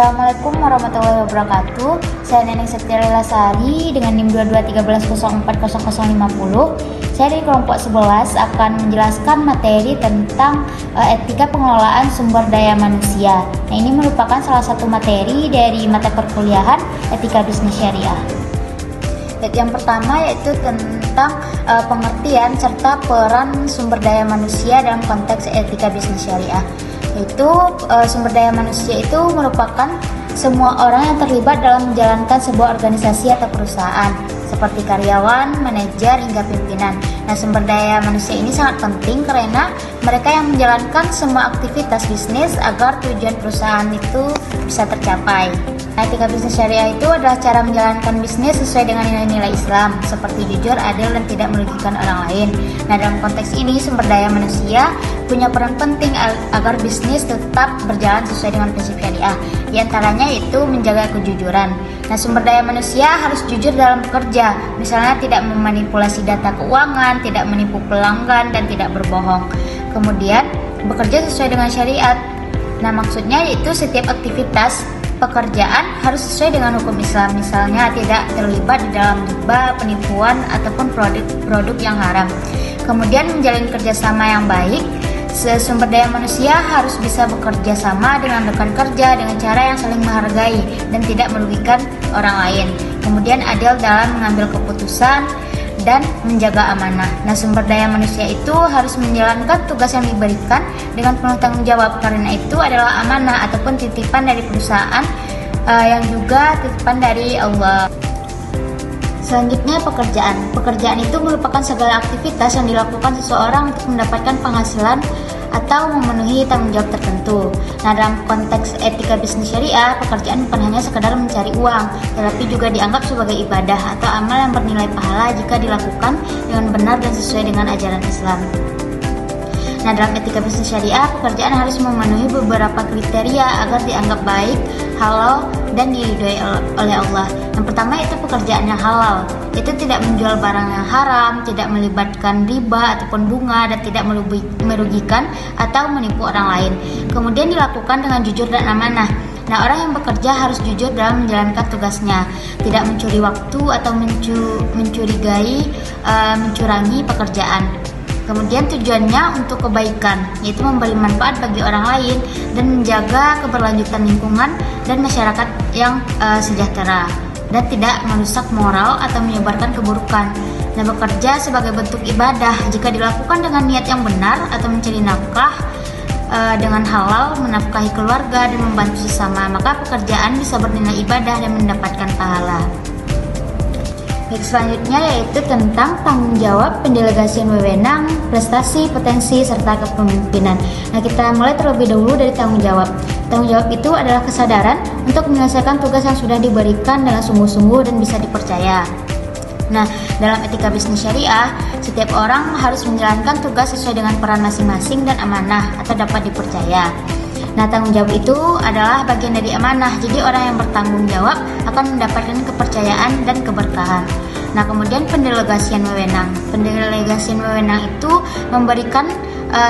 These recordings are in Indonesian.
Assalamualaikum warahmatullahi wabarakatuh. Saya Neneng Setia Sari dengan NIM 2213040050. Saya dari kelompok 11 akan menjelaskan materi tentang etika pengelolaan sumber daya manusia. Nah, ini merupakan salah satu materi dari mata perkuliahan etika bisnis syariah. Yang pertama yaitu tentang pengertian serta peran sumber daya manusia dalam konteks etika bisnis syariah. Yaitu sumber daya manusia itu merupakan semua orang yang terlibat dalam menjalankan sebuah organisasi atau perusahaan, seperti karyawan, manajer, hingga pimpinan. Nah, sumber daya manusia ini sangat penting karena mereka yang menjalankan semua aktivitas bisnis agar tujuan perusahaan itu bisa tercapai. Nah, etika bisnis syariah itu adalah cara menjalankan bisnis sesuai dengan nilai-nilai Islam, seperti jujur, adil, dan tidak merugikan orang lain. Nah, dalam konteks ini, sumber daya manusia punya peran penting agar bisnis tetap berjalan sesuai dengan prinsip syariah. Di antaranya itu menjaga kejujuran. Nah, sumber daya manusia harus jujur dalam bekerja, misalnya tidak memanipulasi data keuangan, tidak menipu pelanggan, dan tidak berbohong. Kemudian, bekerja sesuai dengan syariat. Nah, maksudnya yaitu setiap aktivitas pekerjaan harus sesuai dengan hukum Islam, misalnya tidak terlibat di dalam riba, penipuan, ataupun produk yang haram. Kemudian menjalin kerjasama yang baik. Sumber daya manusia harus bisa bekerja sama dengan rekan kerja dengan cara yang saling menghargai dan tidak merugikan orang lain. Kemudian adil dalam mengambil keputusan dan menjaga amanah. Nah, sumber daya manusia itu harus menjalankan tugas yang diberikan dengan penuh tanggung jawab, karena itu adalah amanah ataupun titipan dari perusahaan yang juga titipan dari Allah. Selanjutnya, pekerjaan. Pekerjaan itu merupakan segala aktivitas yang dilakukan seseorang untuk mendapatkan penghasilan atau memenuhi tanggung jawab tertentu. Nah, dalam konteks etika bisnis syariah, pekerjaan bukan hanya sekedar mencari uang, tetapi juga dianggap sebagai ibadah atau amal yang bernilai pahala jika dilakukan dengan benar dan sesuai dengan ajaran Islam. Nah, dalam etika bisnis syariah, pekerjaan harus memenuhi beberapa kriteria agar dianggap baik, halal, dan diridhoi oleh Allah. Yang pertama itu pekerjaan yang halal. Itu tidak menjual barang yang haram, tidak melibatkan riba ataupun bunga, dan tidak merugikan atau menipu orang lain. Kemudian dilakukan dengan jujur dan amanah. Nah, orang yang bekerja harus jujur dalam menjalankan tugasnya, tidak mencuri waktu atau mencurangi pekerjaan. Kemudian tujuannya untuk kebaikan, yaitu memberi manfaat bagi orang lain dan menjaga keberlanjutan lingkungan dan masyarakat yang sejahtera, dan tidak merusak moral atau menyebarkan keburukan. Nah, bekerja sebagai bentuk ibadah jika dilakukan dengan niat yang benar atau mencari nafkah dengan halal, menafkahi keluarga dan membantu sesama, maka pekerjaan bisa bernilai ibadah dan mendapatkan pahala. Baik, selanjutnya yaitu tentang tanggung jawab, pendelegasian wewenang, prestasi, potensi, serta kepemimpinan. Nah, kita mulai terlebih dahulu dari tanggung jawab. Tanggung jawab itu adalah kesadaran untuk menyelesaikan tugas yang sudah diberikan dengan sungguh-sungguh dan bisa dipercaya. Nah, dalam etika bisnis syariah, setiap orang harus menjalankan tugas sesuai dengan peran masing-masing dan amanah atau dapat dipercaya. Nah, tanggung jawab itu adalah bagian dari amanah. Jadi orang yang bertanggung jawab akan mendapatkan kepercayaan dan keberkahan. Nah, kemudian pendelegasian wewenang. Pendelegasian wewenang itu memberikan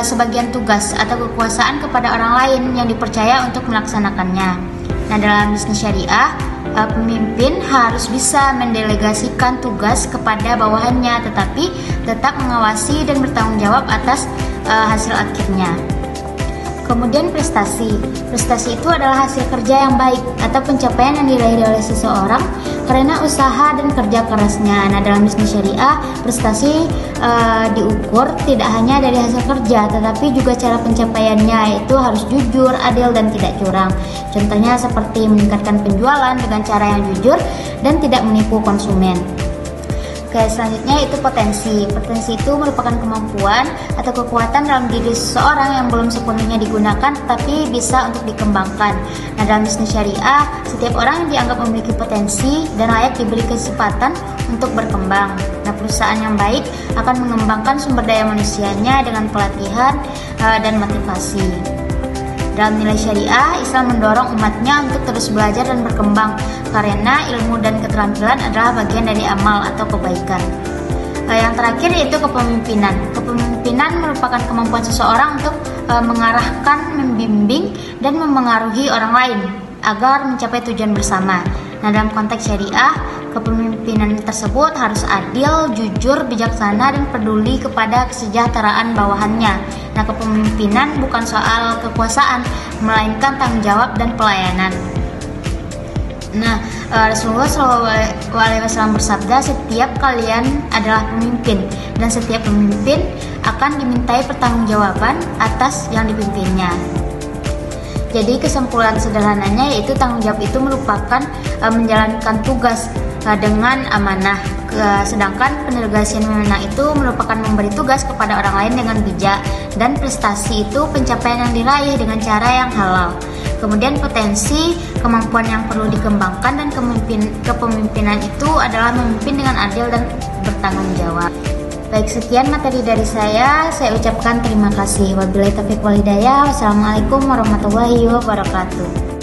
sebagian tugas atau kekuasaan kepada orang lain yang dipercaya untuk melaksanakannya. Nah, dalam bisnis syariah, pemimpin harus bisa mendelegasikan tugas kepada bawahannya, tetapi tetap mengawasi dan bertanggung jawab atas hasil akhirnya. Kemudian prestasi. Prestasi itu adalah hasil kerja yang baik atau pencapaian yang diraih oleh seseorang karena usaha dan kerja kerasnya. Nah, dalam bisnis syariah, prestasi diukur tidak hanya dari hasil kerja, tetapi juga cara pencapaiannya, yaitu harus jujur, adil, dan tidak curang. Contohnya seperti meningkatkan penjualan dengan cara yang jujur dan tidak menipu konsumen. Oke, selanjutnya itu potensi. Potensi itu merupakan kemampuan atau kekuatan dalam diri seseorang yang belum sepenuhnya digunakan tetapi bisa untuk dikembangkan. Nah, dalam bisnis syariah, setiap orang yang dianggap memiliki potensi dan layak diberi kesempatan untuk berkembang. Nah, perusahaan yang baik akan mengembangkan sumber daya manusianya dengan pelatihan dan motivasi. Dalam nilai syariah, Islam mendorong umatnya untuk terus belajar dan berkembang karena ilmu dan keterampilan adalah bagian dari amal atau kebaikan. Yang terakhir yaitu kepemimpinan. Kepemimpinan merupakan kemampuan seseorang untuk mengarahkan, membimbing, dan memengaruhi orang lain agar mencapai tujuan bersama. Nah, dalam konteks syariah, kepemimpinan tersebut harus adil, jujur, bijaksana, dan peduli kepada kesejahteraan bawahannya. Nah, kepemimpinan bukan soal kekuasaan, melainkan tanggung jawab dan pelayanan. Nah, Rasulullah SAW bersabda, setiap kalian adalah pemimpin, dan setiap pemimpin akan dimintai pertanggungjawaban atas yang dipimpinnya. Jadi kesimpulan sederhananya yaitu tanggung jawab itu merupakan menjalankan tugas dengan amanah, sedangkan pendelegasian wewenang itu merupakan memberi tugas kepada orang lain dengan bijak, dan prestasi itu pencapaian yang diraih dengan cara yang halal. Kemudian potensi, kemampuan yang perlu dikembangkan, dan kepemimpinan itu adalah memimpin dengan adil dan bertanggung jawab. Baik, sekian materi dari saya ucapkan terima kasih. Wabillahi taufiq wal hidayah. Wassalamualaikum warahmatullahi wabarakatuh.